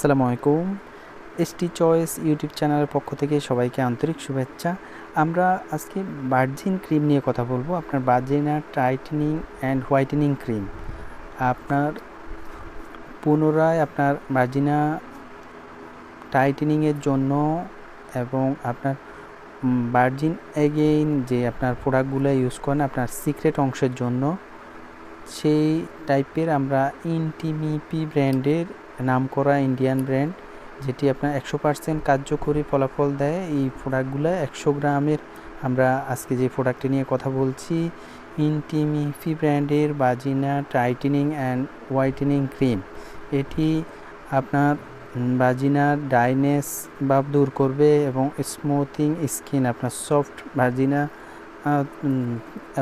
আসসালামু আলাইকুম। ST choice YouTube চ্যানেলের পক্ষ থেকে সবাইকে আন্তরিক শুভেচ্ছা। আমরা আজকে ভার্জিন ক্রিম নিয়ে কথা বলবো। আপনার ভার্জিনা টাইটেনিং অ্যান্ড হোয়াইটেনিং ক্রিম আপনার পুনরায় আপনার ভার্জিনা টাইটেনিংয়ের জন্য এবং আপনার ভার্জিন এগেইন যে আপনার প্রোডাক্টগুলো ইউজ করেন আপনার সিক্রেট অংশের জন্য, সেই টাইপের আমরা ইনটিমিপি ব্র্যান্ডের নামকরা ইন্ডিয়ান ব্র্যান্ড, যেটি আপনার 100% কার্যকরী ফলাফল দেয়। এই প্রোডাক্টগুলো 100 গ্রামের আমরা আজকে যে প্রোডাক্টটি নিয়ে কথা বলছি, ইনটিমিপি ব্র্যান্ডের ভার্জিনা টাইটেনিং অ্যান্ড হোয়াইটেনিং ক্রিম। এটি আপনার ভার্জিনার ড্রাইনেস ভাব দূর করবে এবং স্মুথিং স্কিন, আপনার সফট ভার্জিনা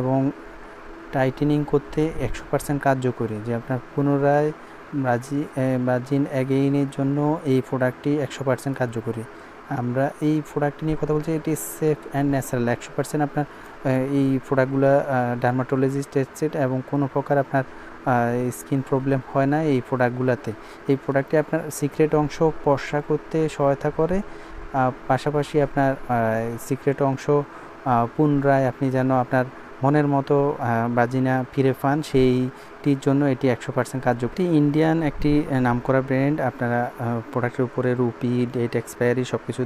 এবং টাইটেনিং করতে 100% কার্যকরী, যে আপনার পুনরায় ভার্জিন অ্যাগেইনের জন্য এই প্রোডাক্টটি 100% কার্যকরী। আমরা এই প্রোডাক্টটি নিয়ে কথা বলছি, এটি সেফ অ্যান্ড ন্যাচারাল। 100% আপনার এই প্রোডাক্টগুলো ডার্মাটোলজিস্ট টেস্টেড এবং কোনো প্রকার আপনার স্কিন প্রবলেম হয় না এই প্রোডাক্টগুলোতে। এই প্রোডাক্টটি আপনার সিক্রেট অংশ ফর্সা করতে সহায়তা করে, পাশাপাশি আপনার সিক্রেট অংশ পুনরায় আপনি যেন আপনার মনের মতো ভার্জিনা ফিরে পান, সেইটির জন্য এটি 100% কার্যকরী। ইন্ডিয়ান একটি নামকরা ব্র্যান্ড। আপনারা প্রোডাক্টের উপরে রুপি, ডেট এক্সপায়ারি সব কিছু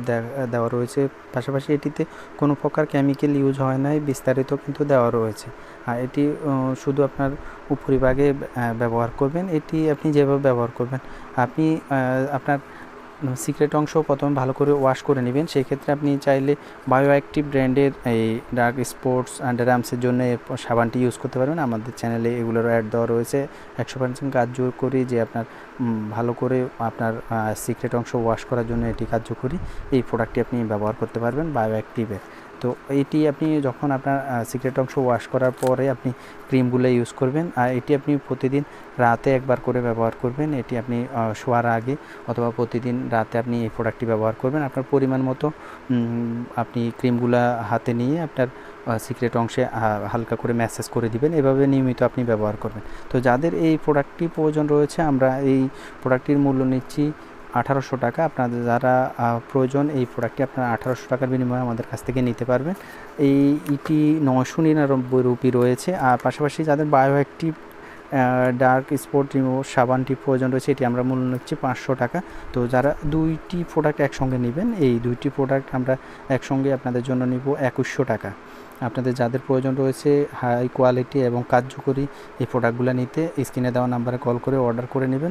দেওয়া রয়েছে। পাশাপাশি এটিতে কোনো প্রকার কেমিক্যাল ইউজ হয় নাই, বিস্তারিত কিন্তু দেওয়া রয়েছে। আর এটি শুধু আপনার উপরিভাগে ব্যবহার করবেন। এটি আপনি যেভাবে ব্যবহার করবেন, আপনি আপনার সিক্রেট অংশ প্রথমে ভালো করে ওয়াশ করে নেবেন। সেই ক্ষেত্রে আপনি চাইলে বায়ো অ্যাক্টিভ ব্র্যান্ডের এই ডার্ক স্পটস আন্ডারআর্মসের জন্য সাবানটি ইউজ করতে পারবেন। আমাদের চ্যানেলে এগুলোর অ্যাড দেওয়া রয়েছে। 100% কার্যকরী, যে আপনার ভালো করে আপনার সিক্রেট অংশ ওয়াশ করার জন্য এটি কার্যকরী। এই প্রোডাক্টটি আপনি ব্যবহার করতে পারবেন বায়ো অ্যাক্টিভের। তো এটি আপনি যখন আপনার সিক্রেট অংশ ওয়াশ করার পরে আপনি ক্রিমগুলো ইউজ করবেন, আর এটি আপনি প্রতিদিন রাতে একবার করে ব্যবহার করবেন। এটি আপনি শোয়ার আগে অথবা প্রতিদিন রাতে আপনি এই প্রোডাক্টটি ব্যবহার করবেন। আপনার পরিমাণ মতো আপনি ক্রিমগুলা হাতে নিয়ে আপনার সিক্রেট অংশে হালকা করে ম্যাসাজ করে দিবেন। এভাবে নিয়মিত আপনি ব্যবহার করবেন। তো যাদের এই প্রোডাক্টটি প্রয়োজন রয়েছে, আমরা এই প্রোডাক্টটির মূল্য নিচ্ছি 1800 টাকা। আপনাদের যারা প্রয়োজন, এই প্রোডাক্টটি আপনারা 1800 টাকার বিনিময়ে আমাদের কাছ থেকে নিতে পারবেন। এইটি 999 রুপি রয়েছে। আর পাশাপাশি যাদের bio active dark spot remover সাবানটি প্রয়োজন রয়েছে, এটি আমরা মূল্য নিচ্ছি 500 টাকা। তো যারা দুইটি প্রোডাক্ট একসঙ্গে নেবেন, এই দুইটি প্রোডাক্ট আমরা একসঙ্গে আপনাদের জন্য নিব 2100 টাকা। আপনাদের যাদের প্রয়োজন রয়েছে হাই কোয়ালিটি এবং কার্যকরী এই প্রোডাক্টগুলো নিতে, স্ক্রিনে দেওয়া নাম্বারে কল করে অর্ডার করে নেবেন।